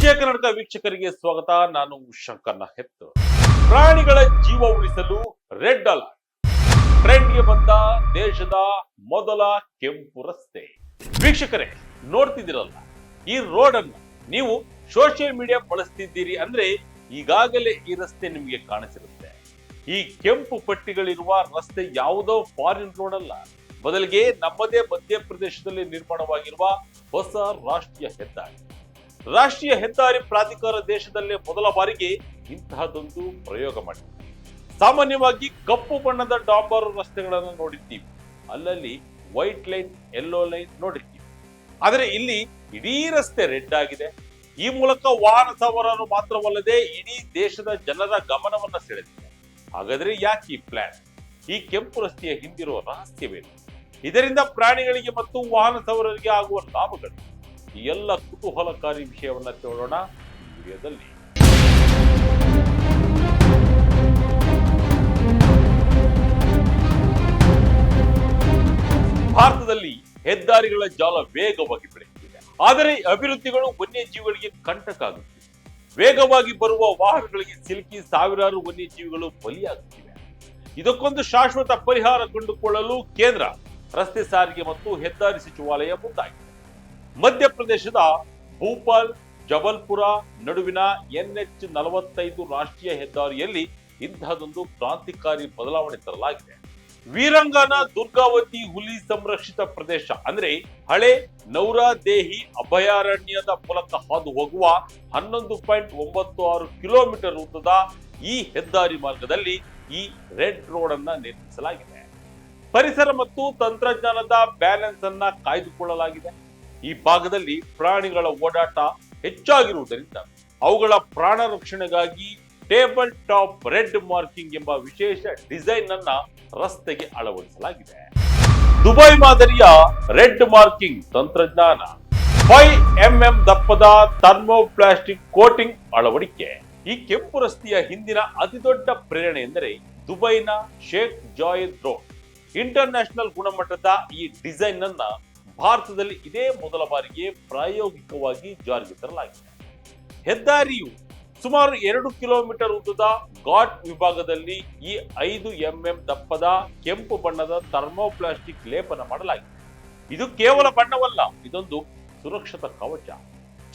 ವಿಜಯ ಕರ್ನಾಟಕ ವೀಕ್ಷಕರಿಗೆ ಸ್ವಾಗತ. ನಾನು ಶಂಕರ್ನ ಹೆತ್ತು. ಪ್ರಾಣಿಗಳ ಜೀವ ಉಳಿಸಲು ರೆಡ್ ಅಲರ್ಟ್. ಟ್ರೆಂಡ್ಗೆ ಬಂದ ದೇಶದ ಮೊದಲ ಕೆಂಪು ರಸ್ತೆ. ವೀಕ್ಷಕರೇ, ನೋಡ್ತಿದ್ದೀರಲ್ಲ ಈ ರೋಡ್ ಅನ್ನ. ನೀವು ಸೋಷಿಯಲ್ ಮೀಡಿಯಾ ಬಳಸ್ತಿದ್ದೀರಿ ಅಂದ್ರೆ ಈಗಾಗಲೇ ಈ ರಸ್ತೆ ನಿಮಗೆ ಕಾಣಿಸಿರುತ್ತೆ. ಈ ಕೆಂಪು ಪಟ್ಟಿಗಳಿರುವ ರಸ್ತೆ ಯಾವುದೋ ಫಾರಿನ್ ರೋಡ್ ಅಲ್ಲ, ಬದಲಿಗೆ ನಮ್ಮದೇ ಮಧ್ಯಪ್ರದೇಶದಲ್ಲಿ ನಿರ್ಮಾಣವಾಗಿರುವ ಹೊಸ ರಾಷ್ಟ್ರೀಯ ಹೆದ್ದಾರಿ. ರಾಷ್ಟ್ರೀಯ ಹೆದ್ದಾರಿ ಪ್ರಾಧಿಕಾರ ದೇಶದಲ್ಲೇ ಮೊದಲ ಬಾರಿಗೆ ಇಂತಹದೊಂದು ಪ್ರಯೋಗ ಮಾಡಿದೆ. ಸಾಮಾನ್ಯವಾಗಿ ಕಪ್ಪು ಬಣ್ಣದ ಡಾಂಬರು ರಸ್ತೆಗಳನ್ನು ನೋಡಿರ್ತೀವಿ, ಅಲ್ಲಲ್ಲಿ ವೈಟ್ ಲೈನ್, ಯೆಲ್ಲೋ ಲೈನ್ ನೋಡಿರ್ತೀವಿ. ಆದರೆ ಇಲ್ಲಿ ಇಡೀ ರಸ್ತೆ ರೆಡ್ ಆಗಿದೆ. ಈ ಮೂಲಕ ವಾಹನ ಸವಾರರು ಮಾತ್ರವಲ್ಲದೆ ಇಡೀ ದೇಶದ ಜನರ ಗಮನವನ್ನ ಸೆಳೆದಿದೆ. ಹಾಗಾದ್ರೆ ಯಾಕೆ ಈ ಪ್ಲಾನ್? ಈ ಕೆಂಪು ರಸ್ತೆಯ ಹಿಂದಿರುವ ರಹಸ್ಯವೇನು? ಇದರಿಂದ ಪ್ರಾಣಿಗಳಿಗೆ ಮತ್ತು ವಾಹನ ಸವಾರರಿಗೆ ಆಗುವ ಲಾಭಗಳು, ಈ ಎಲ್ಲ ಕುತೂಹಲಕಾರಿ ವಿಷಯವನ್ನ ತಿಳಿಯೋಣ ಈ ವಿಡಿಯೋದಲ್ಲಿ. ಭಾರತದಲ್ಲಿ ಹೆದ್ದಾರಿಗಳ ಜಾಲ ವೇಗವಾಗಿ ಬೆಳೆಯುತ್ತಿದೆ. ಆದರೆ ಅಭಿವೃದ್ಧಿಗಳು ವನ್ಯಜೀವಿಗಳಿಗೆ ಕಂಟಕ ಆಗುತ್ತಿವೆ. ವೇಗವಾಗಿ ಬರುವ ವಾಹನಗಳಿಗೆ ಸಿಲುಕಿ ಸಾವಿರಾರು ವನ್ಯಜೀವಿಗಳು ಬಲಿಯಾಗುತ್ತಿವೆ. ಇದಕ್ಕೊಂದು ಶಾಶ್ವತ ಪರಿಹಾರ ಕಂಡುಕೊಳ್ಳಲು ಕೇಂದ್ರ ರಸ್ತೆ ಸಾರಿಗೆ ಮತ್ತು ಹೆದ್ದಾರಿ ಸಚಿವಾಲಯ ಮುಂದಾಗಿದೆ. ಮಧ್ಯಪ್ರದೇಶದ ಭೂಪಾಲ್ ಜಬಲ್ಪುರ ನಡುವಿನ NH-45 ರಾಷ್ಟ್ರೀಯ ಹೆದ್ದಾರಿಯಲ್ಲಿ ಇಂತಹದೊಂದು ಕ್ರಾಂತಿಕಾರಿ ಬದಲಾವಣೆ ತರಲಾಗಿದೆ. ವೀರಂಗನ ದುರ್ಗಾವತಿ ಹುಲಿ ಸಂರಕ್ಷಿತ ಪ್ರದೇಶ ಅಂದ್ರೆ ಹಳೆ ನೌರಾದೇಹಿ ಅಭಯಾರಣ್ಯದ ಮೂಲಕ ಹಾದು ಹೋಗುವ 11.96 ಕಿಲೋಮೀಟರ್ ಉದ್ದದ ಈ ಹೆದ್ದಾರಿ ಮಾರ್ಗದಲ್ಲಿ ಈ ರೆಡ್ ರೋಡ್ ಅನ್ನ ನಿರ್ಮಿಸಲಾಗಿದೆ. ಪರಿಸರ ಮತ್ತು ತಂತ್ರಜ್ಞಾನದ ಬ್ಯಾಲೆನ್ಸ್ ಅನ್ನ ಕಾಯ್ದುಕೊಳ್ಳಲಾಗಿದೆ. ಈ ಭಾಗದಲ್ಲಿ ಪ್ರಾಣಿಗಳ ಓಡಾಟ ಹೆಚ್ಚಾಗಿರುವುದರಿಂದ ಅವುಗಳ ಪ್ರಾಣ ರಕ್ಷಣೆಗಾಗಿ ಟೇಬಲ್ ಟಾಪ್ ರೆಡ್ ಮಾರ್ಕಿಂಗ್ ಎಂಬ ವಿಶೇಷ ಡಿಸೈನ್ ಅನ್ನ ರಸ್ತೆಗೆ ಅಳವಡಿಸಲಾಗಿದೆ. ದುಬೈ ಮಾದರಿಯ ರೆಡ್ ಮಾರ್ಕಿಂಗ್ ತಂತ್ರಜ್ಞಾನ, 5mm ದಪ್ಪದ ಥರ್ಮೋಪ್ಲಾಸ್ಟಿಕ್ ಕೋಟಿಂಗ್ ಅಳವಡಿಕೆ. ಈ ಕೆಂಪು ರಸ್ತೆಯ ಹಿಂದಿನ ಅತಿದೊಡ್ಡ ಪ್ರೇರಣೆ ಎಂದರೆ ದುಬೈನ ಶೇಖ್ ಜಾಯೆದ್ ರೋಡ್. ಇಂಟರ್ನ್ಯಾಷನಲ್ ಗುಣಮಟ್ಟದ ಈ ಡಿಸೈನ್ ಅನ್ನ ಭಾರತದಲ್ಲಿ ಇದೇ ಮೊದಲ ಬಾರಿಗೆ ಪ್ರಾಯೋಗಿಕವಾಗಿ ಜಾರಿಗೆ ತರಲಾಗಿದೆ. ಹೆದ್ದಾರಿಯು ಸುಮಾರು 2 ಕಿಲೋಮೀಟರ್ ಉದ್ದದ ಘಾಟ್ ವಿಭಾಗದಲ್ಲಿ ಈ 5mm ದಪ್ಪದ ಕೆಂಪು ಬಣ್ಣದ ಥರ್ಮೋಪ್ಲಾಸ್ಟಿಕ್ ಲೇಪನ ಮಾಡಲಾಗಿದೆ. ಇದು ಕೇವಲ ಬಣ್ಣವಲ್ಲ, ಇದೊಂದು ಸುರಕ್ಷತಾ ಕವಚ.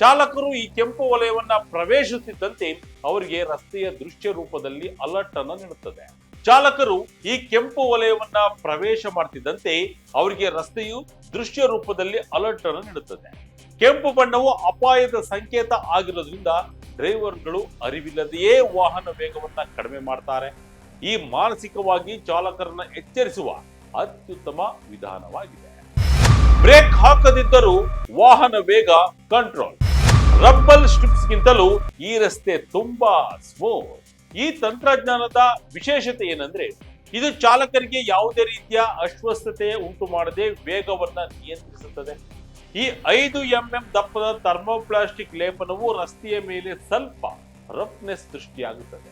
ಚಾಲಕರು ಈ ಕೆಂಪು ವಲಯವನ್ನ ಪ್ರವೇಶಿಸುತ್ತಿದ್ದಂತೆ ಅವರಿಗೆ ರಸ್ತೆಯ ದೃಶ್ಯ ರೂಪದಲ್ಲಿ ಅಲರ್ಟ್ ಅನ್ನು ನೀಡುತ್ತದೆ. ಚಾಲಕರು ಈ ಕೆಂಪು ವಲಯವನ್ನ ಪ್ರವೇಶ ಮಾಡ್ತಿದ್ದಂತೆ ಅವರಿಗೆ ರಸ್ತೆಯು ದೃಶ್ಯ ರೂಪದಲ್ಲಿ ಅಲರ್ಟ್ ಅನ್ನು ನೀಡುತ್ತದೆ. ಕೆಂಪು ಬಣ್ಣವು ಅಪಾಯದ ಸಂಕೇತ ಆಗಿರೋದ್ರಿಂದ ಡ್ರೈವರ್ಗಳು ಅರಿವಿಲ್ಲದೆಯೇ ವಾಹನ ವೇಗವನ್ನ ಕಡಿಮೆ ಮಾಡ್ತಾರೆ. ಈ ಮಾನಸಿಕವಾಗಿ ಚಾಲಕರನ್ನ ಎಚ್ಚರಿಸುವ ಅತ್ಯುತ್ತಮ ವಿಧಾನವಾಗಿದೆ. ಬ್ರೇಕ್ ಹಾಕದಿದ್ದರೂ ವಾಹನ ವೇಗ ಕಂಟ್ರೋಲ್. ರಬ್ಬಲ್ ಸ್ಟ್ರಿಪ್ಸ್ ಗಿಂತಲೂ ಈ ರಸ್ತೆ ತುಂಬಾ ಸ್ಮೂತ್. ಈ ತಂತ್ರಜ್ಞಾನದ ವಿಶೇಷತೆ ಏನಂದ್ರೆ ಇದು ಚಾಲಕರಿಗೆ ಯಾವುದೇ ರೀತಿಯ ಅಸ್ವಸ್ಥತೆ ಉಂಟು ಮಾಡದೆ ವೇಗವನ್ನ ನಿಯಂತ್ರಿಸುತ್ತದೆ. ಈ 5mm ದಪ್ಪದ ಥರ್ಮೋಪ್ಲಾಸ್ಟಿಕ್ ಲೇಪನವು ರಸ್ತೆಯ ಮೇಲೆ ಸ್ವಲ್ಪ ರಫ್ನೆಸ್ ಸೃಷ್ಟಿಯಾಗುತ್ತದೆ.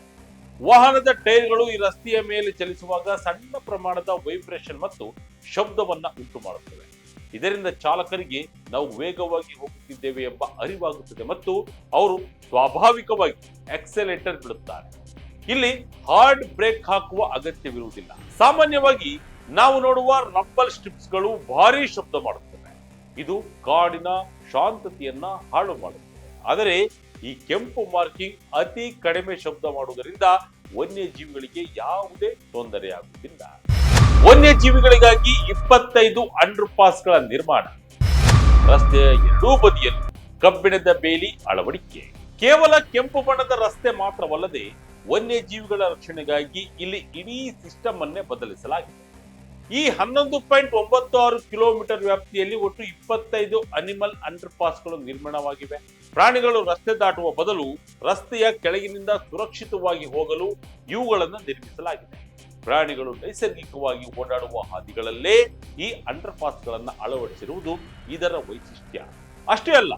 ವಾಹನದ ಟೈರ್ಗಳು ಈ ರಸ್ತೆಯ ಮೇಲೆ ಚಲಿಸುವಾಗ ಸಣ್ಣ ಪ್ರಮಾಣದ ವೈಬ್ರೇಷನ್ ಮತ್ತು ಶಬ್ದವನ್ನ ಉಂಟು ಮಾಡುತ್ತವೆ. ಇದರಿಂದ ಚಾಲಕರಿಗೆ ನಾವು ವೇಗವಾಗಿ ಹೋಗುತ್ತಿದ್ದೇವೆ ಎಂಬ ಅರಿವಾಗುತ್ತದೆ ಮತ್ತು ಅವರು ಸ್ವಾಭಾವಿಕವಾಗಿ ಆಕ್ಸೆಲೇಟರ್ ಬಿಡುತ್ತಾರೆ. ಇಲ್ಲಿ ಹಾರ್ಡ್ ಬ್ರೇಕ್ ಹಾಕುವ ಅಗತ್ಯವಿರುವುದಿಲ್ಲ. ಸಾಮಾನ್ಯವಾಗಿ ನಾವು ನೋಡುವ ರಬ್ಬಲ್ ಸ್ಟ್ರಿಪ್ಸ್ಗಳು ಭಾರಿ ಶಬ್ದ ಮಾಡುತ್ತವೆ. ಇದು ಕಾಡಿನ ಶಾಂತತೆಯನ್ನ ಹಾಳು ಮಾಡುತ್ತದೆ. ಆದರೆ ಈ ಕೆಂಪು ಮಾರ್ಕಿಂಗ್ ಅತಿ ಕಡಿಮೆ ಶಬ್ದ ಮಾಡುವುದರಿಂದ ವನ್ಯಜೀವಿಗಳಿಗೆ ಯಾವುದೇ ತೊಂದರೆಯಾಗುವುದಿಲ್ಲ. ವನ್ಯಜೀವಿಗಳಿಗಾಗಿ 25 ಅಂಡರ್ ಪಾಸ್ಗಳ ನಿರ್ಮಾಣ. ರಸ್ತೆಯ ಎರಡೂ ಬದಿಯಲ್ಲಿ ಕಬ್ಬಿಣದ ಬೇಲಿ ಅಳವಡಿಕೆ. ಕೇವಲ ಕೆಂಪು ಬಣ್ಣದ ರಸ್ತೆ ಮಾತ್ರವಲ್ಲದೆ ವನ್ಯಜೀವಿಗಳ ರಕ್ಷಣೆಗಾಗಿ ಇಲ್ಲಿ ಇಡೀ ಸಿಸ್ಟಮ್ ಅನ್ನೇ ಬದಲಿಸಲಾಗಿದೆ. ಈ 11.96 ಕಿಲೋಮೀಟರ್ ವ್ಯಾಪ್ತಿಯಲ್ಲಿ ಒಟ್ಟು 25 ಅನಿಮಲ್ ಅಂಡರ್ ಪಾಸ್ಗಳು ನಿರ್ಮಾಣವಾಗಿವೆ. ಪ್ರಾಣಿಗಳು ರಸ್ತೆ ದಾಟುವ ಬದಲು ರಸ್ತೆಯ ಕೆಳಗಿನಿಂದ ಸುರಕ್ಷಿತವಾಗಿ ಹೋಗಲು ಇವುಗಳನ್ನು ನಿರ್ಮಿಸಲಾಗಿದೆ. ಪ್ರಾಣಿಗಳು ನೈಸರ್ಗಿಕವಾಗಿ ಓಡಾಡುವ ಹಾದಿಗಳಲ್ಲೇ ಈ ಅಂಡರ್ ಪಾಸ್ಗಳನ್ನು ಅಳವಡಿಸಿರುವುದು ಇದರ ವೈಶಿಷ್ಟ್ಯ. ಅಷ್ಟೇ ಅಲ್ಲ,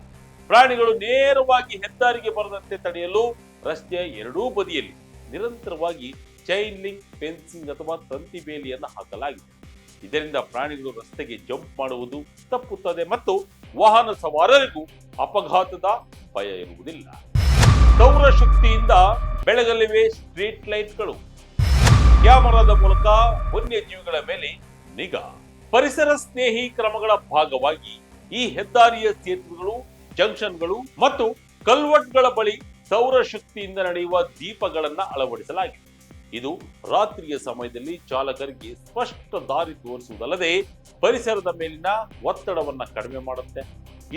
ಪ್ರಾಣಿಗಳು ನೇರವಾಗಿ ಹೆದ್ದಾರಿಗೆ ಬರದಂತೆ ತಡೆಯಲು ರಸ್ತೆಯ ಎರಡೂ ಬದಿಯಲ್ಲಿ ನಿರಂತರವಾಗಿ ಚೈನ್ ಲಿಂಕ್ ಫೆನ್ಸಿಂಗ್ ಅಥವಾ ತಂತಿ ಬೇಲಿಯನ್ನು ಹಾಕಲಾಗಿದೆ. ಇದರಿಂದ ಪ್ರಾಣಿಗಳು ರಸ್ತೆಗೆ ಜಂಪ್ ಮಾಡುವುದು ತಪ್ಪುತ್ತದೆ ಮತ್ತು ವಾಹನ ಸವಾರರಿಗೂ ಅಪಘಾತದ ಭಯ ಇರುವುದಿಲ್ಲ. ಸೌರಶಕ್ತಿಯಿಂದ ಬೆಳಗಲಿವೆ ಸ್ಟ್ರೀಟ್ ಲೈಟ್ಗಳು. ಕ್ಯಾಮೆರಾದ ಮೂಲಕ ವನ್ಯಜೀವಿಗಳ ಮೇಲೆ ನಿಗಾ. ಪರಿಸರ ಸ್ನೇಹಿ ಕ್ರಮಗಳ ಭಾಗವಾಗಿ ಈ ಹೆದ್ದಾರಿಯ ಸೇತುವೆಗಳು, ಜಂಕ್ಷನ್ಗಳು ಮತ್ತು ಕಲ್ವಟ್ಗಳ ಬಳಿ ಸೌರಶಕ್ತಿಯಿಂದ ನಡೆಯುವ ದೀಪಗಳನ್ನ ಅಳವಡಿಸಲಾಗಿದೆ. ಇದು ರಾತ್ರಿಯ ಸಮಯದಲ್ಲಿ ಚಾಲಕರಿಗೆ ಸ್ಪಷ್ಟ ದಾರಿ ತೋರಿಸುವುದಲ್ಲದೆ ಪರಿಸರದ ಮೇಲಿನ ಒತ್ತಡವನ್ನ ಕಡಿಮೆ ಮಾಡುತ್ತೆ.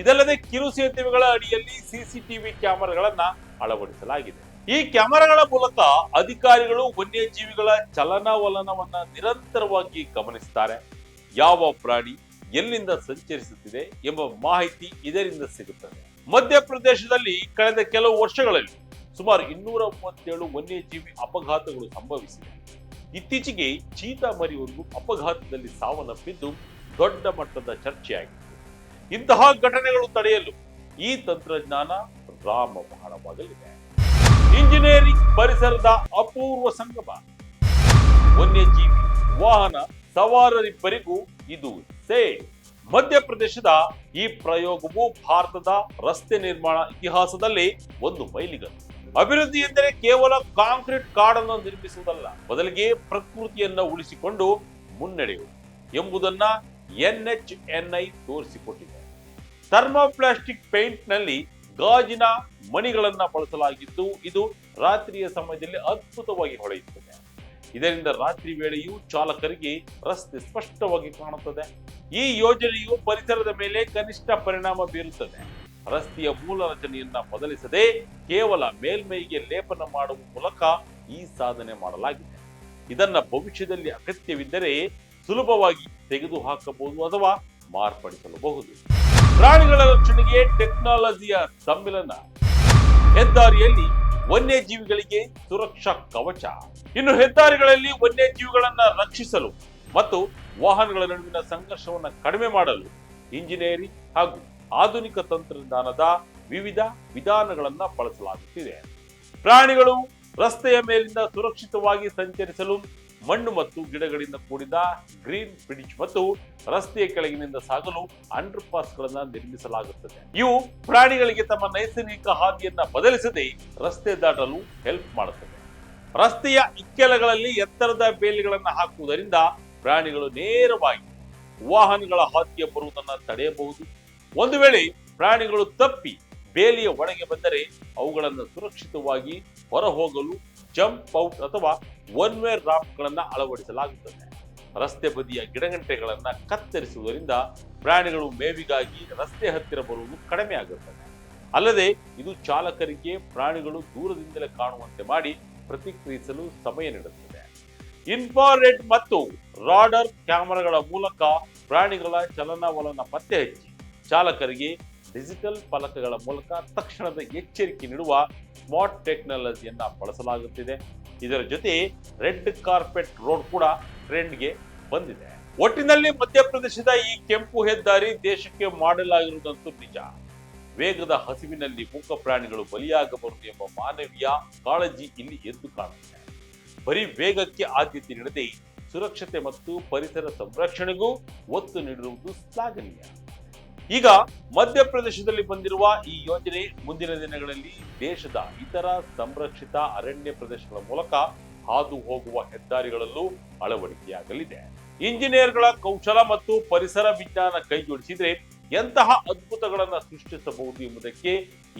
ಇದಲ್ಲದೆ ಕಿರು ಸೇತುವೆಗಳ ಅಡಿಯಲ್ಲಿ ಸಿಸಿಟಿವಿ ಕ್ಯಾಮೆರಾಗಳನ್ನ ಅಳವಡಿಸಲಾಗಿದೆ. ಈ ಕ್ಯಾಮೆರಾಗಳ ಮೂಲಕ ಅಧಿಕಾರಿಗಳು ವನ್ಯಜೀವಿಗಳ ಚಲನವಲನವನ್ನ ನಿರಂತರವಾಗಿ ಗಮನಿಸುತ್ತಾರೆ. ಯಾವ ಪ್ರಾಣಿ ಎಲ್ಲಿಂದ ಸಂಚರಿಸುತ್ತಿದೆ ಎಂಬ ಮಾಹಿತಿ ಇದರಿಂದ ಸಿಗುತ್ತದೆ. ಮಧ್ಯಪ್ರದೇಶದಲ್ಲಿ ಕಳೆದ ಕೆಲವು ವರ್ಷಗಳಲ್ಲಿ ಸುಮಾರು 237 ವನ್ಯಜೀವಿ ಅಪಘಾತಗಳು ಸಂಭವಿಸಿವೆ. ಇತ್ತೀಚೆಗೆ ಚೀತಾ ಮರಿಯೊಂದು ಅಪಘಾತದಲ್ಲಿ ಸಾವನ್ನಪ್ಪಿದ್ದು ದೊಡ್ಡ ಮಟ್ಟದ ಚರ್ಚೆಯಾಗಿತ್ತು. ಇಂತಹ ಘಟನೆಗಳು ತಡೆಯಲು ಈ ತಂತ್ರಜ್ಞಾನ ರಾಮಬಾಣವಾಗಲಿದೆ. ಇಂಜಿನಿಯರಿಂಗ್ ಪರಿಸರದ ಅಪೂರ್ವ ಸಂಗಮ. ವನ್ಯಜೀವಿ, ವಾಹನ ಸವಾರರಿಬ್ಬರಿಗೂ ಇದು ಸೇಫ್. ಮಧ್ಯಪ್ರದೇಶದ ಈ ಪ್ರಯೋಗವು ಭಾರತದ ರಸ್ತೆ ನಿರ್ಮಾಣ ಇತಿಹಾಸದಲ್ಲಿ ಒಂದು ಮೈಲಿಗಲ್ಲು. ಅಭಿವೃದ್ಧಿ ಎಂದರೆ ಕೇವಲ ಕಾಂಕ್ರೀಟ್ ಕಾಡನ್ನು ನಿರ್ಮಿಸುವುದಲ್ಲ, ಬದಲಿಗೆ ಪ್ರಕೃತಿಯನ್ನ ಉಳಿಸಿಕೊಂಡು ಮುನ್ನಡೆಯುವುದು ಎಂಬುದನ್ನ NHNI ತೋರಿಸಿಕೊಟ್ಟಿದೆ. ಥರ್ಮೋಪ್ಲಾಸ್ಟಿಕ್ ಪೇಂಟ್ ನಲ್ಲಿ ಗಾಜಿನ ಮಣಿಗಳನ್ನ ಬಳಸಲಾಗಿದ್ದು, ಇದು ರಾತ್ರಿಯ ಸಮಯದಲ್ಲಿ ಅದ್ಭುತವಾಗಿ ಹೊಳೆಯುತ್ತದೆ. ಇದರಿಂದ ರಾತ್ರಿ ವೇಳೆಯೂ ಚಾಲಕರಿಗೆ ರಸ್ತೆ ಸ್ಪಷ್ಟವಾಗಿ ಕಾಣುತ್ತದೆ. ಈ ಯೋಜನೆಯು ಪರಿಸರದ ಮೇಲೆ ಕನಿಷ್ಠ ಪರಿಣಾಮ ಬೀರುತ್ತದೆ. ರಸ್ತೆಯ ಮೂಲ ರಚನೆಯನ್ನ ಬದಲಿಸದೆ ಕೇವಲ ಮೇಲ್ಮೈಗೆ ಲೇಪನ ಮಾಡುವ ಮೂಲಕ ಈ ಸಾಧನೆ ಮಾಡಲಾಗಿದೆ. ಇದನ್ನ ಭವಿಷ್ಯದಲ್ಲಿ ಅಗತ್ಯವಿದ್ದರೆ ಸುಲಭವಾಗಿ ತೆಗೆದುಹಾಕಬಹುದು ಅಥವಾ ಮಾರ್ಪಡಿಸಲಬಹುದು. ಪ್ರಾಣಿಗಳ ರಕ್ಷಣೆಗೆ ಟೆಕ್ನಾಲಜಿಯ ಸಮ್ಮಿಲನ. ಹೆದ್ದಾರಿಯಲ್ಲಿ ವನ್ಯಜೀವಿಗಳಿಗೆ ಸುರಕ್ಷಾ ಕವಚ. ಇನ್ನು ಹೆದ್ದಾರಿಗಳಲ್ಲಿ ವನ್ಯಜೀವಿಗಳನ್ನ ರಕ್ಷಿಸಲು ಮತ್ತು ವಾಹನಗಳ ನಡುವಿನ ಸಂಘರ್ಷವನ್ನು ಕಡಿಮೆ ಮಾಡಲು ಇಂಜಿನಿಯರಿಂಗ್ ಹಾಗೂ ಆಧುನಿಕ ತಂತ್ರಜ್ಞಾನದ ವಿವಿಧ ವಿಧಾನಗಳನ್ನ ಬಳಸಲಾಗುತ್ತಿದೆ. ಪ್ರಾಣಿಗಳು ರಸ್ತೆಯ ಮೇಲಿಂದ ಸುರಕ್ಷಿತವಾಗಿ ಸಂಚರಿಸಲು ಮಣ್ಣು ಮತ್ತು ಗಿಡಗಳಿಂದ ಕೂಡಿದ ಗ್ರೀನ್ ಬ್ರಿಡ್ಜ್ ಮತ್ತು ರಸ್ತೆಯ ಕೆಳಗಿನಿಂದ ಸಾಗಲು ಅಂಡರ್ ಪಾಸ್ಗಳನ್ನ ನಿರ್ಮಿಸಲಾಗುತ್ತದೆ. ಇವು ಪ್ರಾಣಿಗಳಿಗೆ ತಮ್ಮ ನೈಸರ್ಗಿಕ ಹಾದಿಯನ್ನ ಬದಲಿಸದೆ ರಸ್ತೆ ದಾಟಲು ಹೆಲ್ಪ್ ಮಾಡುತ್ತದೆ. ರಸ್ತೆಯ ಇಕ್ಕೆಲಗಳಲ್ಲಿ ಎತ್ತರದ ಬೇಲಿಗಳನ್ನು ಹಾಕುವುದರಿಂದ ಪ್ರಾಣಿಗಳು ನೇರವಾಗಿ ವಾಹನಗಳ ಹಾದಿಗೆ ಬರುವುದನ್ನು ತಡೆಯಬಹುದು. ಒಂದು ವೇಳೆ ಪ್ರಾಣಿಗಳು ತಪ್ಪಿ ಬೇಲಿಯ ಒಳಗೆ ಬಂದರೆ ಅವುಗಳನ್ನು ಸುರಕ್ಷಿತವಾಗಿ ಹೊರಹೋಗಲು ಜಂಪ್ ಔಟ್ ಅಥವಾ ಒನ್ ವೇ ರಾಂಪ್ಗಳನ್ನ ಅಳವಡಿಸಲಾಗುತ್ತದೆ. ರಸ್ತೆ ಬದಿಯ ಗಿಡಗಂಟೆಗಳನ್ನ ಕತ್ತರಿಸುವುದರಿಂದ ಪ್ರಾಣಿಗಳು ಮೇವಿಗಾಗಿ ರಸ್ತೆ ಹತ್ತಿರ ಬರುವುದು ಕಡಿಮೆ ಆಗುತ್ತದೆ. ಅಲ್ಲದೆ ಇದು ಚಾಲಕರಿಗೆ ಪ್ರಾಣಿಗಳು ದೂರದಿಂದಲೇ ಕಾಣುವಂತೆ ಮಾಡಿ ಪ್ರತಿಕ್ರಿಯಿಸಲು ಸಮಯ ನೀಡುತ್ತದೆ. ಇನ್ಫ್ರಾರೆಡ್ ಮತ್ತು ರಾಡರ್ ಕ್ಯಾಮೆರಾಗಳ ಮೂಲಕ ಪ್ರಾಣಿಗಳ ಚಲನವಲನ ಪತ್ತೆ ಹಚ್ಚಿ ಚಾಲಕರಿಗೆ ಡಿಜಿಟಲ್ ಫಲಕಗಳ ಮೂಲಕ ತಕ್ಷಣದ ಎಚ್ಚರಿಕೆ ನೀಡುವ ಸ್ಮಾರ್ಟ್ ಟೆಕ್ನಾಲಜಿಯನ್ನ ಬಳಸಲಾಗುತ್ತಿದೆ. ಇದರ ಜೊತೆ ರೆಡ್ ಕಾರ್ಪೆಟ್ ರೋಡ್ ಕೂಡ ಟ್ರೆಂಡ್ಗೆ ಬಂದಿದೆ. ಒಟ್ಟಿನಲ್ಲಿ ಮಧ್ಯಪ್ರದೇಶದ ಈ ಕೆಂಪು ಹೆದ್ದಾರಿ ದೇಶಕ್ಕೆ ಮಾಡಲಾಗಿರುವುದಂತೂ ನಿಜ. ವೇಗದ ಹಸಿವಿನಲ್ಲಿ ಮೂಕ ಪ್ರಾಣಿಗಳು ಬಲಿಯಾಗಬಾರದು ಎಂಬ ಮಾನವೀಯ ಕಾಳಜಿ ಇಲ್ಲಿ ಎದ್ದು ಕಾಣುತ್ತದೆ. ಬರೀ ವೇಗಕ್ಕೆ ಆದ್ಯತೆ ನೀಡದೆ ಸುರಕ್ಷತೆ ಮತ್ತು ಪರಿಸರ ಸಂರಕ್ಷಣೆಗೂ ಒತ್ತು ನೀಡಿರುವುದು ಶ್ಲಾಘನೀಯ. ಈಗ ಮಧ್ಯಪ್ರದೇಶದಲ್ಲಿ ಬಂದಿರುವ ಈ ಯೋಜನೆ ಮುಂದಿನ ದಿನಗಳಲ್ಲಿ ದೇಶದ ಇತರ ಸಂರಕ್ಷಿತ ಅರಣ್ಯ ಪ್ರದೇಶಗಳ ಮೂಲಕ ಹಾದು ಹೋಗುವ ಹೆದ್ದಾರಿಗಳಲ್ಲೂ ಅಳವಡಿಕೆಯಾಗಲಿದೆ. ಇಂಜಿನಿಯರ್ಗಳ ಕೌಶಲ ಮತ್ತು ಪರಿಸರ ವಿಜ್ಞಾನ ಕೈಜೋಡಿಸಿದ್ರೆ ಎಂತಹ ಅದ್ಭುತಗಳನ್ನು ಸೃಷ್ಟಿಸಬಹುದು ಎಂಬುದಕ್ಕೆ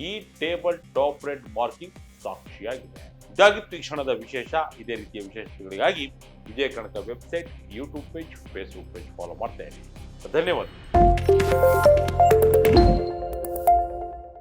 ಈ ಟೇಬಲ್ ಟಾಪ್ ರೆಡ್ ಮಾರ್ಕಿಂಗ್ ಸಾಕ್ಷಿಯಾಗಿದೆ. ಇದಾಗಿತ್ತು ಈ ಕ್ಷಣದ ವಿಶೇಷ. ಇದೇ ರೀತಿಯ ವಿಶೇಷಗಳಿಗಾಗಿ ವಿಜಯ ಕನಕ website, YouTube page, Facebook page follow ಮಾಡ್ತಾ ಇರಿ. ಧನ್ಯವಾದ.